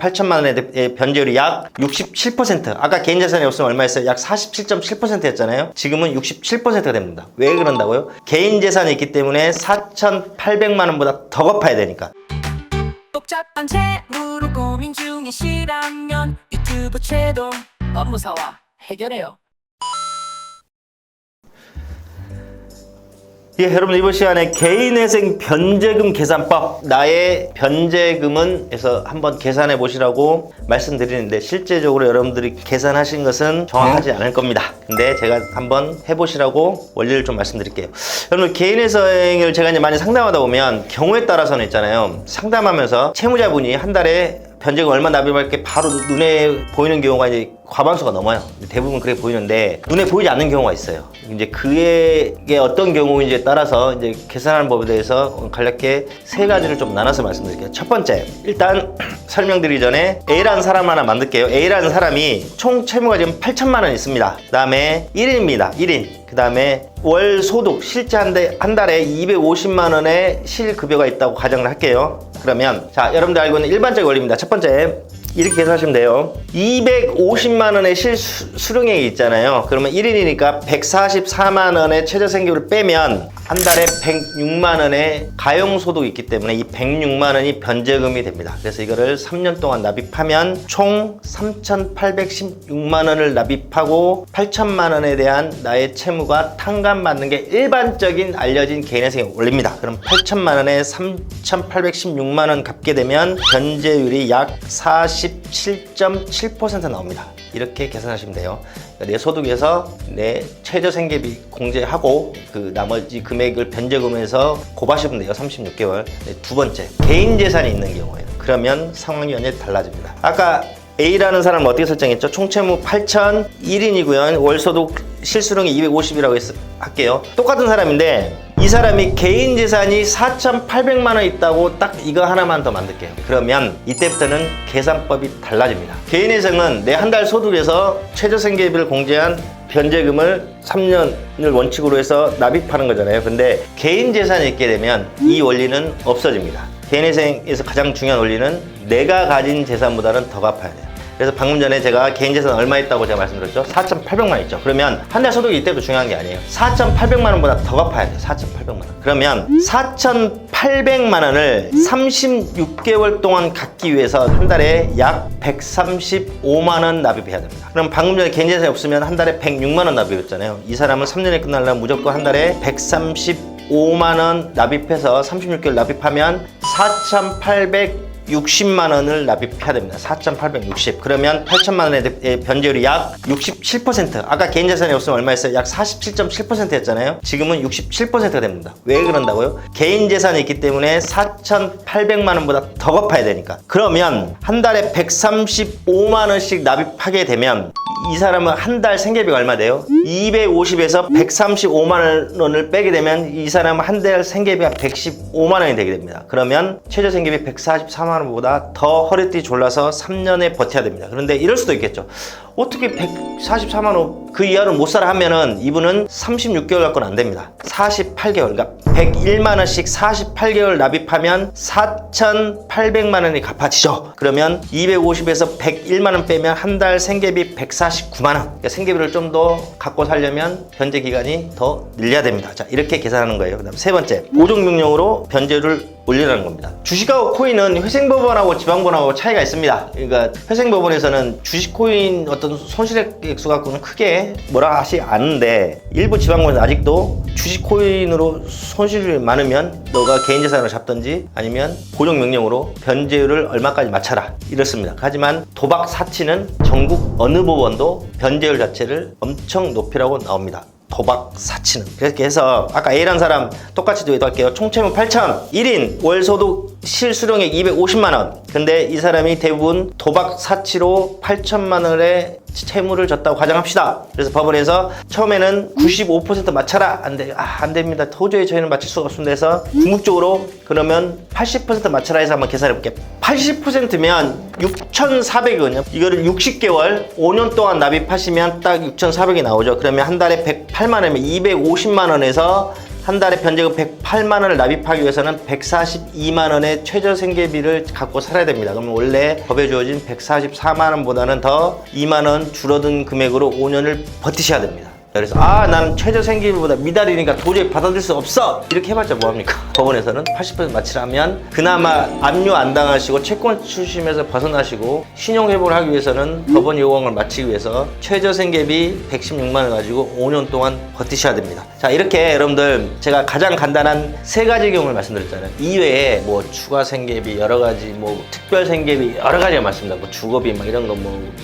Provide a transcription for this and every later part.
8천만 원의 변제율이 약 67%. 아까 개인 자산이 없으면 얼마였어요? 약 47.7%였잖아요. 지금은 67%가 됩니다. 왜 그런다고요? 개인 재산이 있기 때문에 4,800만 원보다 더 갚아야 되니까. 복잡한 채무로 고민 중이시라면 유튜브 채도 업무사와 해결해요. 예, 여러분 이번 시간에 개인회생 변제금 계산법, 나의 변제금은 해서 한번 계산해 보시라고 말씀드리는데 실제적으로 여러분들이 계산하신 것은 정확하지 않을 겁니다. 근데 제가 한번 해보시라고 원리를 좀 말씀드릴게요. 여러분 개인회생을 제가 이제 많이 상담하다 보면 경우에 따라서는 있잖아요. 상담하면서 채무자분이 한 달에 변제금 얼마 납입할 게 바로 눈에 보이는 경우가 이제 과반수가 넘어요. 대부분 그렇게 보이는데 눈에 보이지 않는 경우가 있어요. 이제 그게 어떤 경우인지에 따라서 이제 계산하는 법에 대해서 간략하게 세 가지를 좀 나눠서 말씀드릴게요. 첫 번째, 일단 설명드리기 전에 A라는 사람 하나 만들게요. A라는 사람이 총 채무가 지금 8천만 원 있습니다. 그 다음에 1인입니다. 1인. 그 다음에 월 소득 실제 한 달에 250만 원의 실급여가 있다고 가정을 할게요. 그러면 자, 여러분들 알고 있는 일반적인 원리입니다. 첫 번째, 이렇게 계산하시면 돼요. 250만 원의 실수령액이 있잖아요. 그러면 1인이니까 144만 원의 최저생계비를 빼면 한 달에 106만 원의 가용소득이 있기 때문에 이 106만 원이 변제금이 됩니다. 그래서 이거를 3년 동안 납입하면 총 3,816만 원을 납입하고 8천만 원에 대한 나의 채무가 탕감받는 게 일반적인 알려진 개인회생의 원리입니다. 그럼 8천만 원에 3,816만 원 갚게 되면 변제율이 약 47.7% 나옵니다. 이렇게 계산하시면 돼요. 내 소득에서 내 최저생계비 공제하고 그 나머지 금액을 변제금에서 곱하시면 돼요. 36개월. 두 번째, 개인 재산이 있는 경우에요. 그러면 상황이 완전히 달라집니다. 아까 A라는 사람은 어떻게 설정했죠? 총채무 8천, 1인이고요. 월소득 실수령이 250이라고 할게요. 똑같은 사람인데 이 사람이 개인 재산이 4,800만 원 있다고 딱 이거 하나만 더 만들게요. 그러면 이때부터는 계산법이 달라집니다. 개인회생은 내 한 달 소득에서 최저생계비를 공제한 변제금을 3년을 원칙으로 해서 납입하는 거잖아요. 근데 개인 재산이 있게 되면 이 원리는 없어집니다. 개인회생에서 가장 중요한 원리는 내가 가진 재산보다는 더 갚아야 돼요. 그래서 방금 전에 제가 개인 재산 얼마 있다고 제가 말씀드렸죠? 4,800만 원 있죠. 그러면 한 달 소득이 이때도 중요한 게 아니에요. 4,800만 원보다 더 갚아야 돼요. 4,800만 원. 그러면 4,800만 원을 36개월 동안 갚기 위해서 한 달에 약 135만 원 납입해야 됩니다. 그럼 방금 전에 개인 재산이 없으면 한 달에 106만 원 납입했잖아요. 이 사람은 3년에 끝나려면 무조건 한 달에 135만 원 납입해서 36개월 납입하면 4,860만 원을 납입해야 됩니다. 4,860. 그러면 8천만 원의 변제율이 약 67%. 아까 개인 자산이 없으면 얼마였어요? 약 47.7%였잖아요. 지금은 67%가 됩니다. 왜 그런다고요? 개인 재산이 있기 때문에 4,800만 원보다 더 갚아야 되니까. 그러면 한 달에 135만 원씩 납입하게 되면 이 사람은 한 달 생계비가 얼마 돼요? 250에서 135만 원을 빼게 되면 이 사람은 한 달 생계비가 115만 원이 되게 됩니다. 그러면 최저 생계비 144만 원보다 더 허리띠 졸라서 3년에 버텨야 됩니다. 그런데 이럴 수도 있겠죠. 어떻게 144만 원 그 이하로 못 살아 하면은 이분은 36개월 갖고는 안 됩니다. 48개월, 그러니까 101만 원씩 48개월 납입하면 4,800만 원이 갚아지죠. 그러면 250에서 101만 원 빼면 한 달 생계비 149만 원. 그러니까 생계비를 좀 더 갖고 살려면 변제 기간이 더 늘려야 됩니다. 자, 이렇게 계산하는 거예요. 그다음 세 번째, 보증명령으로 변제율을 올리라는 겁니다. 주식하고 코인은 회생법원하고 지방법원하고 차이가 있습니다. 그러니까 회생법원에서는 주식 코인 어떤 손실액 액수 갖고는 크게 뭐라 하지 않는데 일부 지방법원은 아직도 주식 코인으로 손실이 많으면 너가 개인 재산으로 잡든지 아니면 고정명령으로 변제율을 얼마까지 맞춰라 이렇습니다. 하지만 도박 사치는 전국 어느 법원도 변제율 자체를 엄청 높이라고 나옵니다. 도박 사치는. 그렇게 해서 아까 A라는 사람 똑같이 할게요. 총채무 8천, 1인 월소득 실수령액 250만 원. 근데 이 사람이 대부분 도박 사치로 8천만 원의 채무를 졌다고 가정합시다. 그래서 법원에서 처음에는 95% 맞춰라. 안 됩니다. 도저히 저희는 맞출 수가 없습니다. 해서 궁극적으로 그러면 80% 맞춰라 해서 한번 계산해 볼게요. 80%면 6,400원이요. 이거를 60개월 5년 동안 납입하시면 딱 6,400이 나오죠. 그러면 한 달에 108만 원이면 250만 원에서 한 달에 변제금 108만 원을 납입하기 위해서는 142만 원의 최저 생계비를 갖고 살아야 됩니다. 그러면 원래 법에 주어진 144만 원보다는 더 2만 원 줄어든 금액으로 5년을 버티셔야 됩니다. 그래서 나는 최저 생계비보다 미달이니까 도저히 받아들일 수 없어 이렇게 해봤자 뭐합니까? 법원에서는 80% 마치라면 그나마 압류 안 당하시고 채권 추심에서 벗어나시고 신용회복을 하기 위해서는 법원 요구를 마치기 위해서 최저 생계비 116만 원 가지고 5년 동안 버티셔야 됩니다. 자, 이렇게 여러분들 제가 가장 간단한 3가지 경우를 말씀드렸잖아요. 이외에 뭐 추가 생계비 여러 가지 뭐 특별 생계비 여러 가지가 많습니다. 뭐 주거비 막 이런 거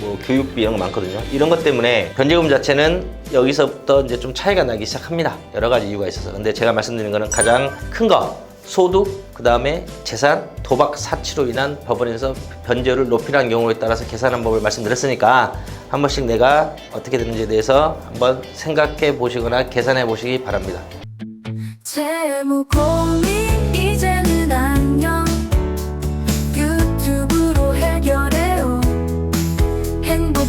뭐 교육비 이런 거 많거든요. 이런 것 때문에 변제금 자체는 여기서부터 이제 좀 차이가 나기 시작합니다. 여러 가지 이유가 있어서. 근데 제가 말씀드린 거는 가장 큰 거, 소득, 그 다음에 재산, 도박, 사치로 인한 법원에서 변제율을 높이라는 경우에 따라서 계산한 법을 말씀드렸으니까 한 번씩 내가 어떻게 되는지에 대해서 한번 생각해 보시거나 계산해 보시기 바랍니다. 재무 고민 이제는 안녕 유튜브로 해결해요 행복